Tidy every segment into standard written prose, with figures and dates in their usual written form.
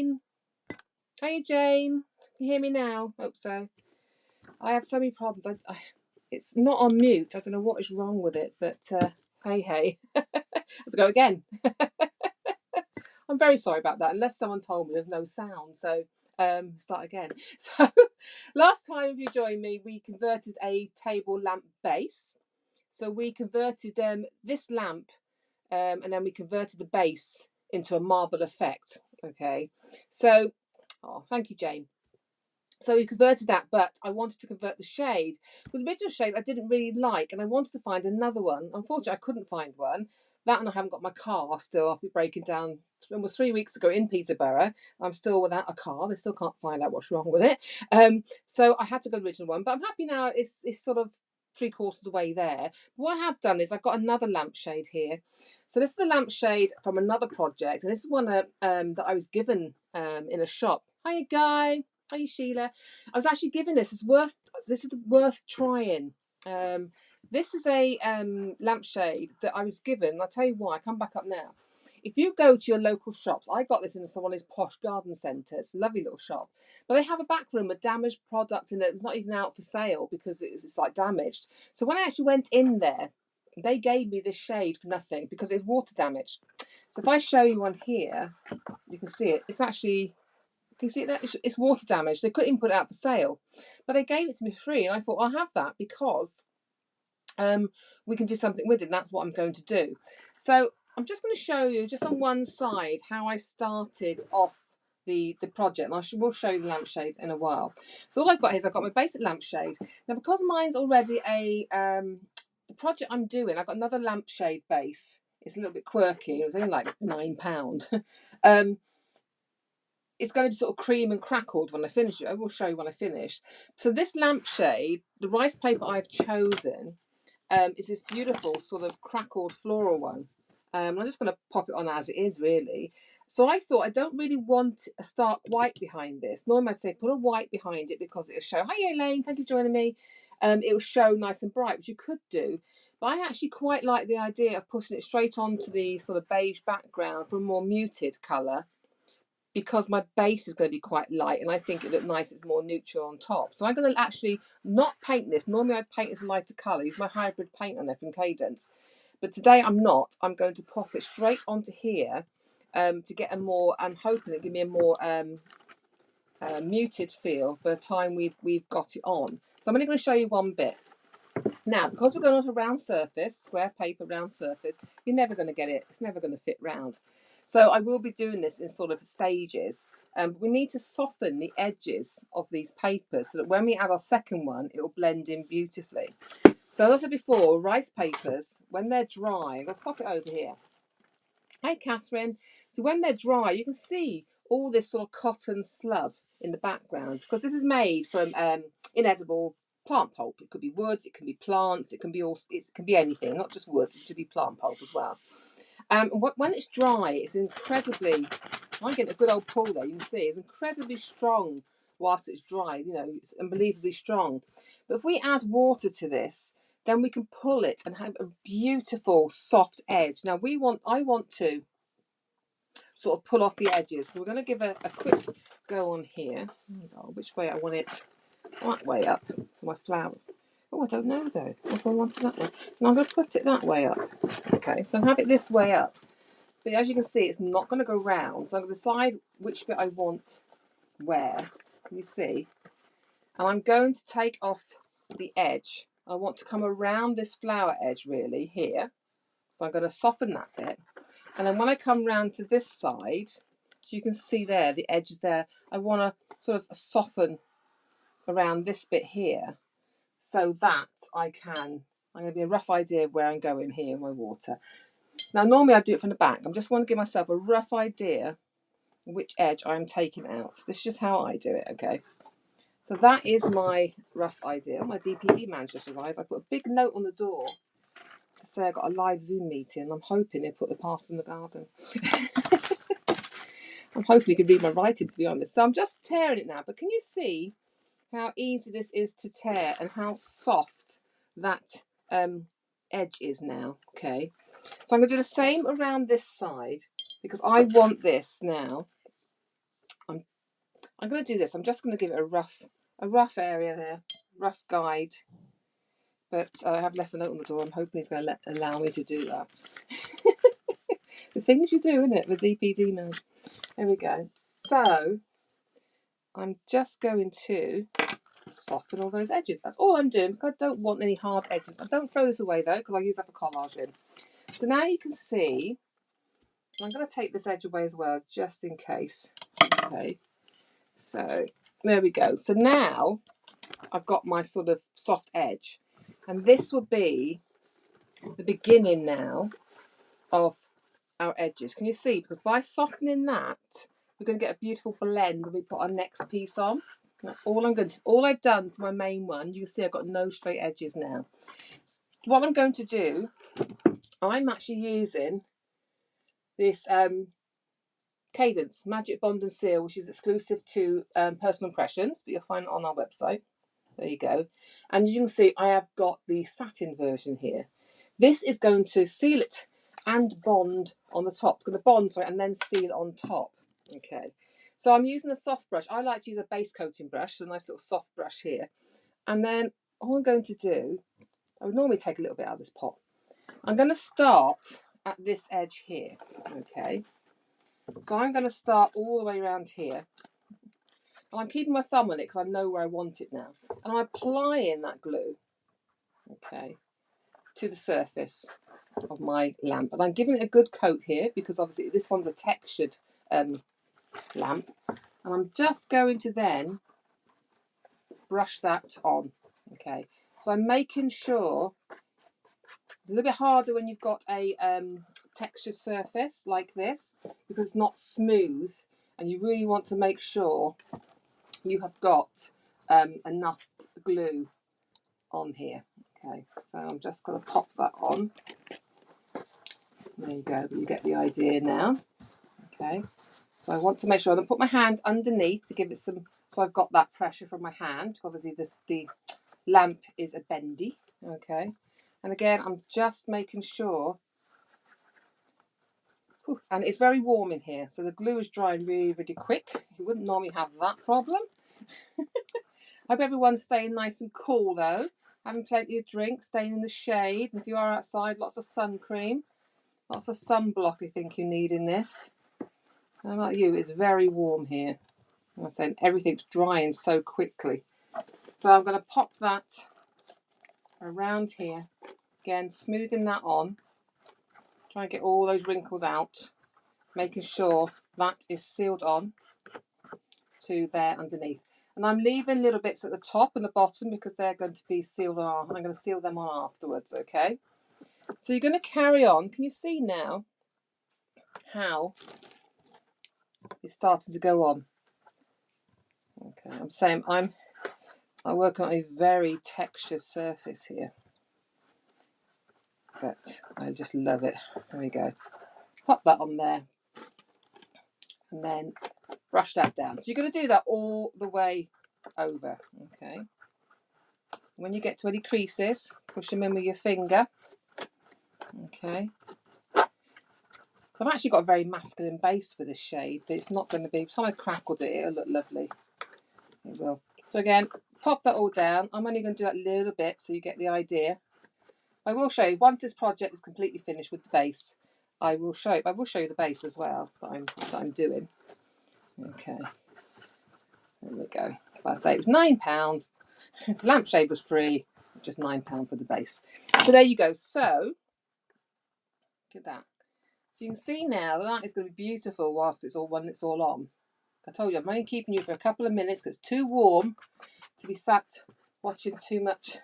Jane. Hey, Jane. Can you hear me now? Hope so. I have so many problems. It's not on mute. I don't know what is wrong with it, but hey. Let's go again. I'm very sorry about that. Unless someone told me there's no sound, so start again. So last time, if you joined me, we converted a table lamp base. So we converted this lamp, and then we converted the base into a marble effect. Okay, so thank you, Jane. So we converted that, but I wanted to convert the shade. Well, the original shade I didn't really like, and I wanted to find another one. Unfortunately, I couldn't find one. That, and I haven't got my car still after breaking down almost 3 weeks ago in Peterborough. I'm still without a car. They still can't find out what's wrong with it. So I had to go to the original one, but I'm happy now. It's sort of 3/4 of the way there. But what I have done is I've got another lampshade here. So this is the lampshade from another project, and this is one that I was given in a shop. Hiya, Guy. Hi, Sheila. I was actually given this. This is worth trying. This is a lampshade that I was given. I'll tell you why. I come back up now. If you go to your local shops, I got this in one of these posh garden centres. Lovely little shop. But they have a back room with damaged products in it. It's not even out for sale because it's like damaged. So when I actually went in there, they gave me this shade for nothing because it's water damaged. So if I show you one here, you can see it. It's actually... Can you see that? It's water damage. They couldn't even put it out for sale. But they gave it to me free. And I thought, I'll have that because we can do something with it. And that's what I'm going to do. So I'm just going to show you just on one side how I started off the project. And will show you the lampshade in a while. So all I've got is I've got my basic lampshade. Now, because mine's already the project I'm doing, I've got another lampshade base. It's a little bit quirky. It was only like £9. It's going to be sort of cream and crackled when I finish it. I will show you when I finish. So this lampshade, the rice paper I've chosen, is this beautiful sort of crackled floral one. I'm just going to pop it on as it is, really. So I thought I don't really want a stark white behind this. Normally I say put a white behind it because it'll show. Hi, Elaine. Thank you for joining me. It will show nice and bright, which you could do. But I actually quite like the idea of putting it straight onto the sort of beige background for a more muted colour, because my base is going to be quite light and I think it looked nice. It's more neutral on top. So I'm going to actually not paint this. Normally I'd paint this lighter colour. Use my hybrid paint on it from Cadence. But today I'm not. I'm going to pop it straight onto here to get a more... I'm hoping it'll give me a more muted feel by the time we've got it on. So I'm only going to show you one bit. Now, because we're going on a round surface, square paper round surface, you're never going to get it. It's never going to fit round. So I will be doing this in sort of stages. We need to soften the edges of these papers so that when we add our second one, it will blend in beautifully. So as I said before, rice papers, when they're dry, I'm going to stop it over here. Hi, Catherine. So when they're dry, you can see all this sort of cotton slub in the background because this is made from inedible plant pulp. It could be wood, it can be plants, it can be anything, not just wood. It should be plant pulp as well. When it's dry, it's incredibly... I'm getting a good old pull there. You can see it's incredibly strong whilst it's dry. You know, it's unbelievably strong. But if we add water to this, then we can pull it and have a beautiful soft edge. Now I want to sort of pull off the edges. So we're going to give a quick go on here. Oh, which way I want it? That way up for my flower. Oh, I don't know though. If I want it that way. And I'm going to put it that way up. Okay, so I have it this way up. But as you can see, it's not going to go round. So I'm going to decide which bit I want where. Can you see? And I'm going to take off the edge. I want to come around this flower edge really here. So I'm going to soften that bit. And then when I come round to this side, you can see there, the edge is there. I want to sort of soften around this bit here so that I'm going to be a rough idea of where I'm going here in my water. Now, normally I do it from the back. I just want to give myself a rough idea which edge I'm taking out. This is just how I do it, okay? So that is my rough idea. My DPD man just arrived. I put a big note on the door to say I got a live Zoom meeting. I'm hoping he'll put the parcel in the garden. I'm hoping he can read my writing, to be honest. So I'm just tearing it now. But can you see how easy this is to tear and how soft that edge is now? Okay. So I'm going to do the same around this side because I want this now I'm going to do this. I'm just going to give it a rough area there, rough guide. But I have left a note on the door. I'm hoping he's going to allow me to do that. The things you do, isn't it, with DPD man? There we go. So I'm just going to soften all those edges. That's all I'm doing, because I don't want any hard edges. I don't throw this away though, because I use that for collaging. So now you can see, I'm going to take this edge away as well, just in case. Okay, so there we go. So now I've got my sort of soft edge, and this will be the beginning now of our edges. Can you see? Because by softening that, we're going to get a beautiful blend when we put our next piece on. That's all I'm going to. All I've done for my main one, you can see I've got no straight edges now. What I'm going to do, I'm actually using this Cadence Magic Bond and Seal, which is exclusive to Personal Impressions, but you'll find it on our website. There you go. And you can see I have got the satin version here. This is going to seal it and bond on the top. It's going to bond, sorry, and then seal on top. Okay. So I'm using a soft brush. I like to use a base coating brush, so a nice little soft brush here. And then all I'm going to do, I would normally take a little bit out of this pot. I'm going to start at this edge here. Okay. So I'm going to start all the way around here. And I'm keeping my thumb on it because I know where I want it now. And I'm applying that glue, okay, to the surface of my lamp. And I'm giving it a good coat here because obviously this one's a textured lamp. And I'm just going to then brush that on, okay. So I'm making sure, it's a little bit harder when you've got a textured surface like this because it's not smooth, and you really want to make sure you have got enough glue on here. Okay, so I'm just going to pop that on. There you go, but you get the idea now. Okay, so I want to make sure I'm going to put my hand underneath to give it some, so I've got that pressure from my hand. Obviously the lamp is a bendy. Okay, and again I'm just making sure, and it's very warm in here, so the glue is drying really, really quick. You wouldn't normally have that problem. Hope everyone's staying nice and cool though, having plenty of drink, staying in the shade, and if you are outside, lots of sun cream, lots of sunblock I think you need in this. How about you? It's very warm here. I'm saying everything's drying so quickly. So I'm going to pop that around here, again smoothing that on, try and get all those wrinkles out, making sure that is sealed on to there underneath. And I'm leaving little bits at the top and the bottom because they're going to be sealed on. I'm going to seal them on afterwards, okay? So you're going to carry on. Can you see now how it's starting to go on? Okay, I'm saying I'm working on a very textured surface here, but I just love it. There we go. Pop that on there and then brush that down. So you're going to do that all the way over, okay? When you get to any creases, push them in with your finger, okay? I've actually got a very masculine base for this shade, but it's not going to be, by the time I crackled it, it'll look lovely. It will. So again, pop that all down. I'm only going to do that a little bit so you get the idea. I will show you, once this project is completely finished with the base, I will show you the base as well that I'm doing. Okay. There we go. Like I say, it was £9. The lampshade was free, just £9 for the base. So there you go. So, look at that. So you can see now that is going to be beautiful whilst it's all on. I told you I'm only keeping you for a couple of minutes because it's too warm to be sat watching too much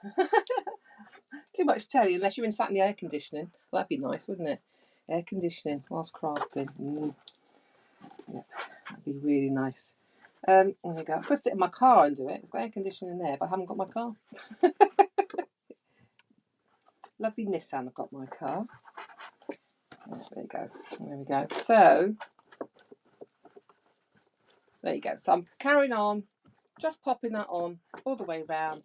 telly unless you're sat in the air conditioning. Well, that'd be nice, wouldn't it? Air conditioning whilst crafting. Yep, that'd be really nice. There you go. I could sit in my car and do it. I've got air conditioning there, but I haven't got my car. Lovely Nissan, I've got my car. There you go. There we go. So, there you go. So I'm carrying on, just popping that on all the way around.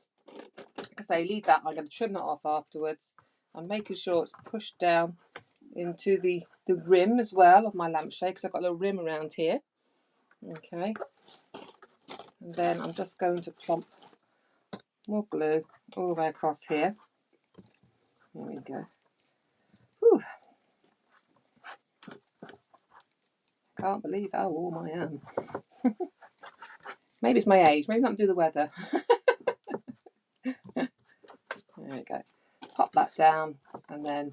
Like I say, leave that. I'm going to trim that off afterwards. I'm making sure it's pushed down into the rim as well of my lampshade because I've got a little rim around here. Okay. And then I'm just going to plump more glue all the way across here. There we go. Whew. Can't believe how warm I am. Maybe it's my age, maybe not to do the weather. There we go. Pop that down and then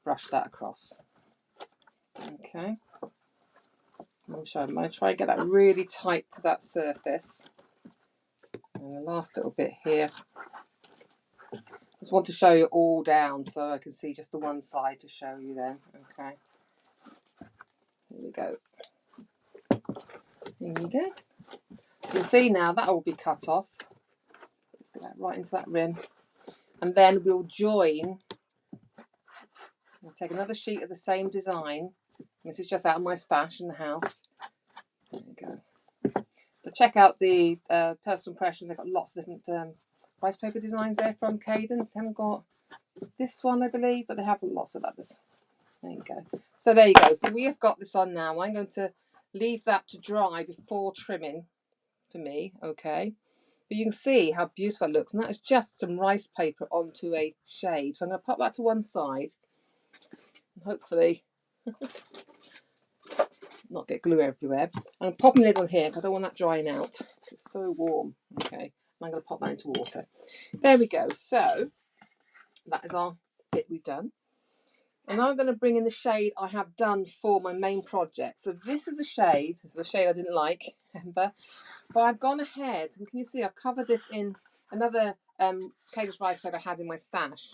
brush that across. Okay. I'm going to try and get that really tight to that surface. And the last little bit here. Just want to show you all down so I can see just the one side to show you then. Okay. Here we go. There you go. You can see now that will be cut off. Let's get that right into that rim. And then we'll join. I'll take another sheet of the same design. This is just out of my stash in the house. There we go. But check out the personal impressions. I've got lots of different rice paper designs there from Cadence. I haven't got this one, I believe, but they have lots of others. There you go. So there you go. So we have got this on now. I'm going to leave that to dry before trimming for me. Okay. But you can see how beautiful it looks. And that is just some rice paper onto a shade. So I'm going to pop that to one side. And hopefully not get glue everywhere. I'm popping the lid on here because I don't want that drying out. It's so warm. Okay. I'm going to pop that into water. There we go. So that is our bit we've done. And now I'm going to bring in the shade I have done for my main project. So this is a shade. This is a shade I didn't like, remember? But I've gone ahead, and can you see I've covered this in another Cadence rice paper I had in my stash.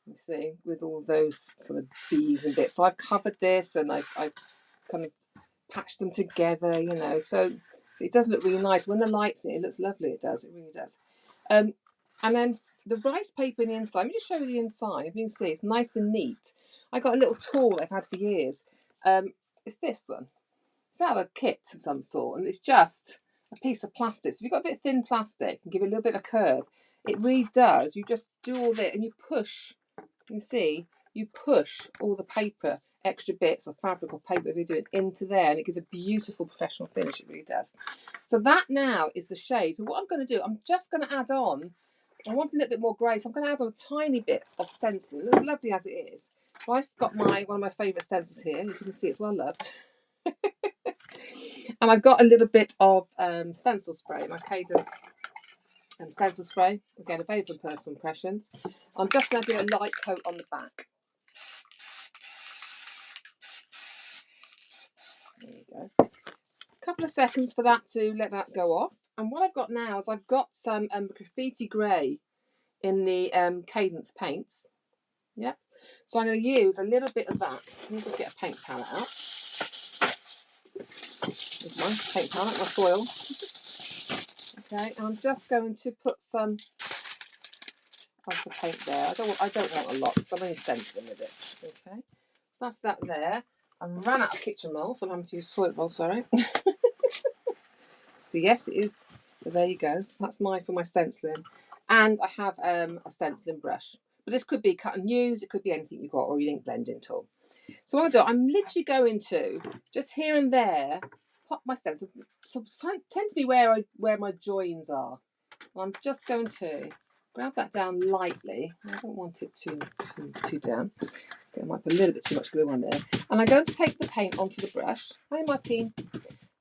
You see, with all those sort of bees and bits. So I've covered this, and I've kind of patched them together, you know. So it does look really nice. When the light's in it, it looks lovely. It does. It really does. And then the rice paper in the inside. Let me just show you the inside. If you can see, it's nice and neat. I got a little tool I've had for years. It's this one. It's out of a kit of some sort, and it's just a piece of plastic. So if you've got a bit of thin plastic and give it a little bit of a curve, it really does. You just do all that and you push. You can see, you push all the paper, extra bits of fabric or paper if you do it into there, and it gives a beautiful professional finish. It really does. So that now is the shade. And what I'm going to do, I'm just going to add on. I want a little bit more grey, so I'm going to add on a tiny bit of stencil. As lovely as it is. So I've got one of my favourite stencils here. As you can see, it's well loved. And I've got a little bit of stencil spray, my Cadence stencil spray. Again, available in Personal Impressions. I'm just going to do a light coat on the back. There you go. A couple of seconds for that to let that go off. And what I've got now is I've got some graffiti grey in the Cadence paints. Yep. So I'm going to use a little bit of that. Let me just get a paint palette out. There's my paint palette, my foil. Okay, and I'm just going to put some of the paint there. I don't want a lot because I'm only stenciling with it. Okay, that's that there. I ran out of kitchen roll, so I'm having to use toilet roll. Sorry. So yes, it is. But there you go. So that's for my stenciling, and I have a stenciling brush. But this could be cut and use. It could be anything you've got, or your ink blending tool. So what I'll do, I'm literally going to just here and there pop my stencil. So tend to be where my joins are. And I'm just going to grab that down lightly. I don't want it too down. I might put a little bit too much glue on there. And I'm going to take the paint onto the brush. Hi, Martine.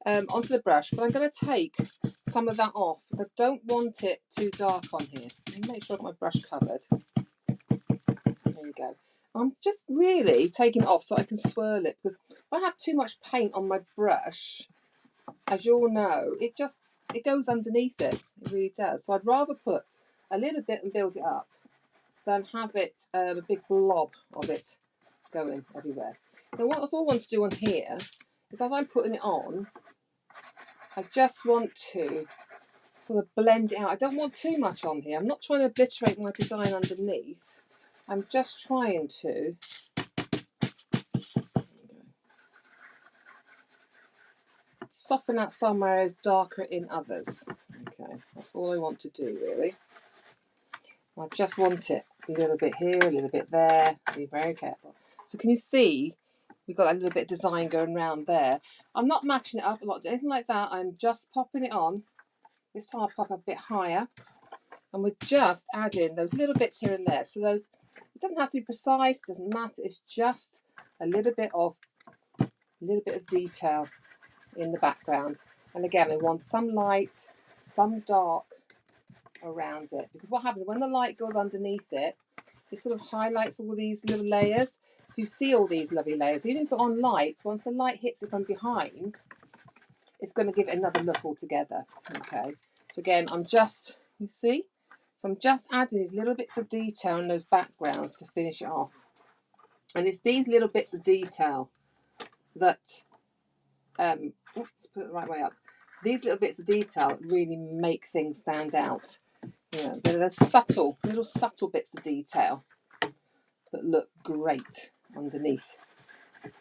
Onto the brush, but I'm going to take some of that off. I don't want it too dark on here. Let me make sure I've got my brush covered. There you go. I'm just really taking it off so I can swirl it, because if I have too much paint on my brush, as you all know, it goes underneath it. It really does. So I'd rather put a little bit and build it up than have it a big blob of it going everywhere. Now what I also want to do on here is, as I'm putting it on, I just want to sort of blend it out. I don't want too much on here. I'm not trying to obliterate my design underneath. I'm just trying to soften out some areas, darker in others. Okay, that's all I want to do really. I just want it a little bit here, a little bit there. Be very careful. So can you see we've got a little bit of design going around there. I'm not matching it up a lot, anything like that. I'm just popping it on. This time I'll pop a bit higher, and we're just adding those little bits here and there. So those, it doesn't have to be precise, doesn't matter. It's just a little bit of detail in the background. And again, I want some light, some dark around it, because what happens when the light goes underneath it, it sort of highlights all these little layers. So you see all these lovely layers. Even if you put on light, once the light hits it from behind, it's going to give it another look altogether. Okay. So again, I'm just, you see? So I'm just adding these little bits of detail in those backgrounds to finish it off. And it's these little bits of detail that, let's put it the right way up. These little bits of detail really make things stand out. You know, they're subtle, little subtle bits of detail that look great underneath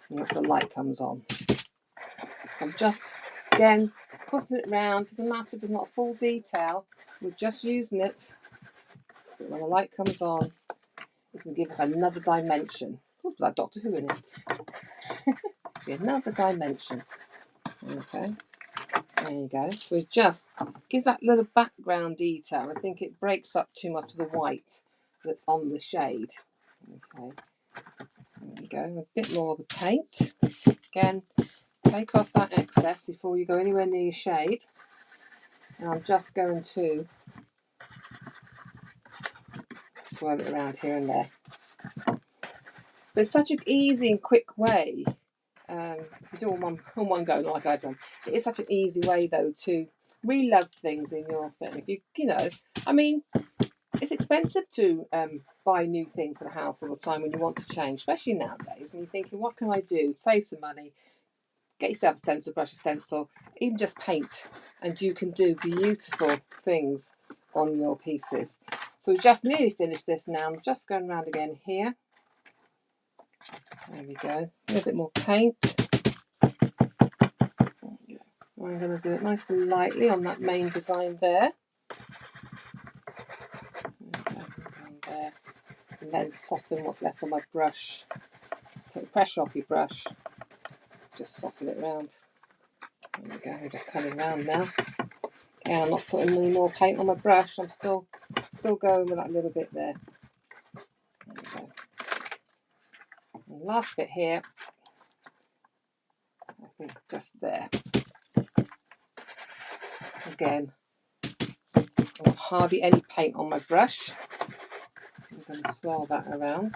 once the light comes on. So I'm just, again, putting it round. Doesn't matter if it's not full detail, we're just using it so when the light comes on, it's going to give us another dimension. Ooh, like Doctor Who in it. Another dimension. Okay, there you go. So it just gives that little background detail. I think it breaks up too much of the white that's on the shade. Okay, there we go. A bit more of the paint. Again, take off that excess before you go anywhere near your shade. And I'm just going to swirl it around here and there. There's such an easy and quick way. You do all one go, not like I've done. It is such an easy way, though, to re-love things in your thing. If you know, I mean, it's expensive to buy new things for the house all the time when you want to change, especially nowadays. And you're thinking, what can I do? Save some money. Get yourself a stencil, brush a stencil, even just paint, and you can do beautiful things on your pieces. So we've just nearly finished this now. I'm just going around again here. There we go. A little bit more paint. I'm going to do it nice and lightly on that main design there. There. And then soften what's left on my brush. Take the pressure off your brush. Just soften it round. There we go. We're just coming round now. Again, I'm not putting any more paint on my brush. I'm still going with that little bit there. There we go. And last bit here. I think just there. Again, hardly any paint on my brush. I'm going to swirl that around.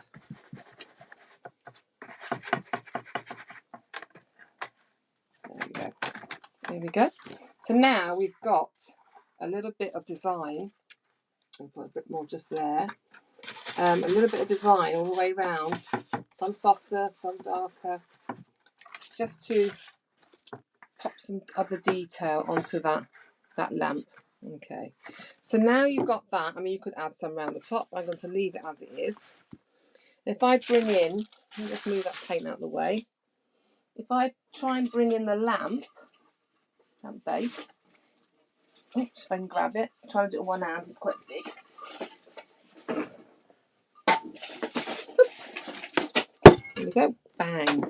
There we go. There we go. So now we've got a little bit of design. I'll put a bit more just there. A little bit of design all the way around. Some softer, some darker. Just to pop some other detail onto that lamp. Okay, so now you've got that. I mean, you could add some around the top. I'm going to leave it as it is. If I bring in, let me just move that paint out of the way. If I try and bring in the lamp base, if I can grab it, I'm trying to do it with one hand, it's quite big. There we go, bang,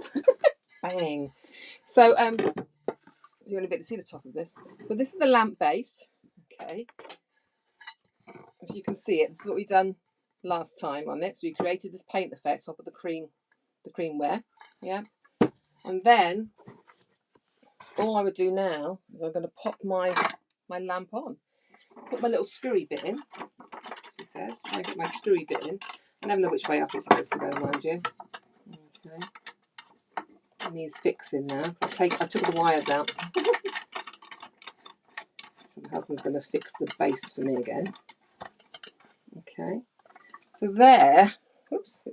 bang. So, you're going to be able to see the top of this, but this is the lamp base. Okay, if you can see it, this is what we've done last time on it. So we created this paint effect top of the creamware, yeah. And then all I would do now is I'm going to pop my lamp on. Put my little screwy bit in. She says, try and get my screwy bit in. I never know which way up it's supposed to go, mind you. Okay. It needs fixing now. I took the wires out. So my husband's going to fix the base for me again. Okay. So there, oops,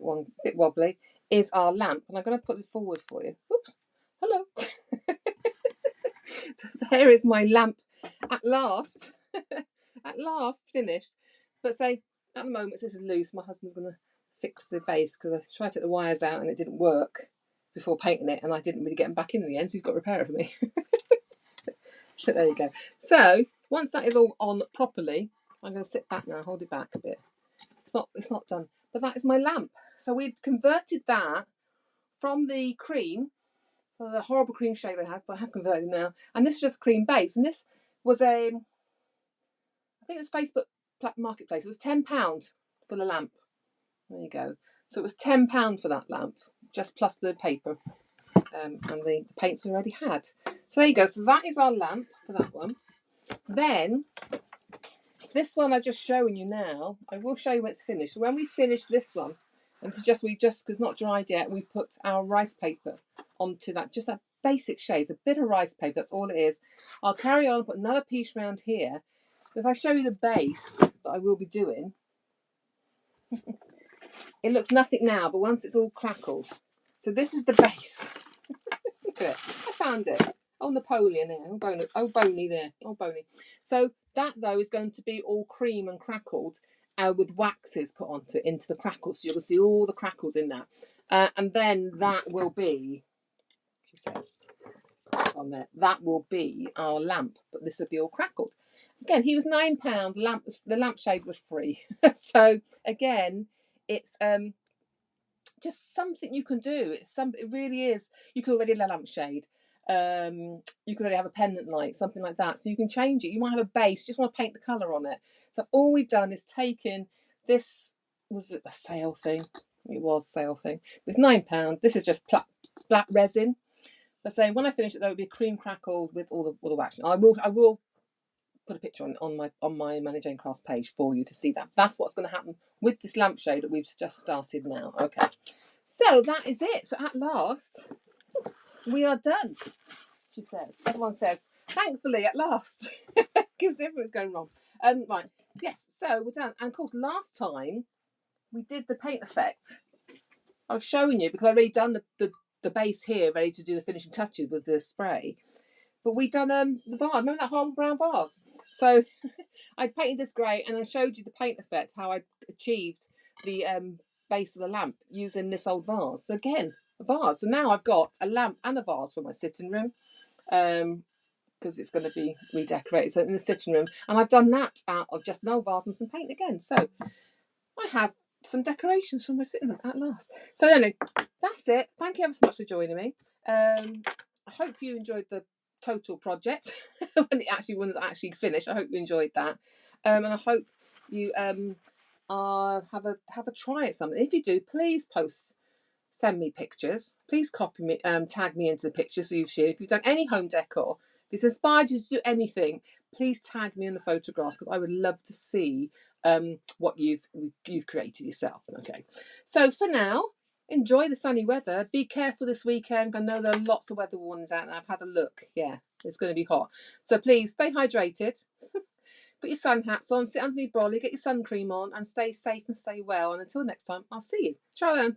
bit wobbly, is our lamp. And I'm going to put it forward for you. Oops, hello. So there is my lamp at last. At last finished. But say, at the moment this is loose. My husband's going to fix the base because I tried to take the wires out and it didn't work before painting it. And I didn't really get them back in the end. So he's got to repair it for me. So there you go. So once that is all on properly, I'm going to sit back now, hold it back a bit. It's not done. But that is my lamp. So we've converted that from the cream, from the horrible cream shade I had, but I have converted now. And this is just cream base. And this was I think it was Facebook Marketplace. It was £10 for the lamp. There you go. So it was £10 for that lamp, just plus the paper. And the paints we already had. So there you go. So that is our lamp for that one. Then this one I'm just showing you now. I will show you when it's finished. So when we finish this one, and it's just because it's not dried yet, we put our rice paper onto that, just that basic shade. It's a bit of rice paper. That's all it is. I'll carry on and put another piece around here. If I show you the base that I will be doing, it looks nothing now, but once it's all crackled. So this is the base. Look at it. I found it. Oh, Napoleon there. Oh, Boney there. Oh, Boney. So that, though, is going to be all cream and crackled with waxes put onto it, into the crackles. So you'll see all the crackles in that. And then that will be, she says, on there, that will be our lamp. But this will be all crackled. Again, he was £9. The lampshade was free. So, again, it's just something you can do. It really is. You can already have a lampshade. You can already have a pendant light, something like that. So you can change it. You might have a base. You just want to paint the colour on it. So that's all we've done is taken this. Was it a sale thing? It was a sale thing. It was £9. This is just black resin. But saying when I finish it, there will be a cream crackled with all the wax. I will put a picture on my Mandy-Jane Crafts page for you to see that. That's what's going to happen with this lampshade that we've just started now. Okay, so that is it. So at last we are done, she says. Everyone says, thankfully at last. Gives everything's going wrong. Right, yes, so we're done. And of course last time we did the paint effect. I was showing you because I've already done the base here, ready to do the finishing touches with the spray. But we done the vase. Remember that whole brown vase? So I painted this grey and I showed you the paint effect, how I achieved the base of the lamp using this old vase. So again, a vase. So now I've got a lamp and a vase for my sitting room because it's going to be redecorated. So in the sitting room. And I've done that out of just an old vase and some paint again. So I have some decorations for my sitting room at last. So anyway, that's it. Thank you ever so much for joining me. I hope you enjoyed the total project when it actually finished. I hope you enjoyed that, and I hope you have a try at something. If you do, please send me pictures. Please copy me, tag me into the pictures so you've shared. If you've done any home decor, if it's inspired you to do anything, please tag me in the photographs because I would love to see what you've created yourself. Okay, so for now, enjoy the sunny weather. Be careful this weekend. I know there are lots of weather warnings out there. I've had a look. Yeah, it's going to be hot. So please stay hydrated. Put your sun hats on, sit under your brolly, get your sun cream on, and stay safe and stay well. And until next time, I'll see you. Ciao then. Bye.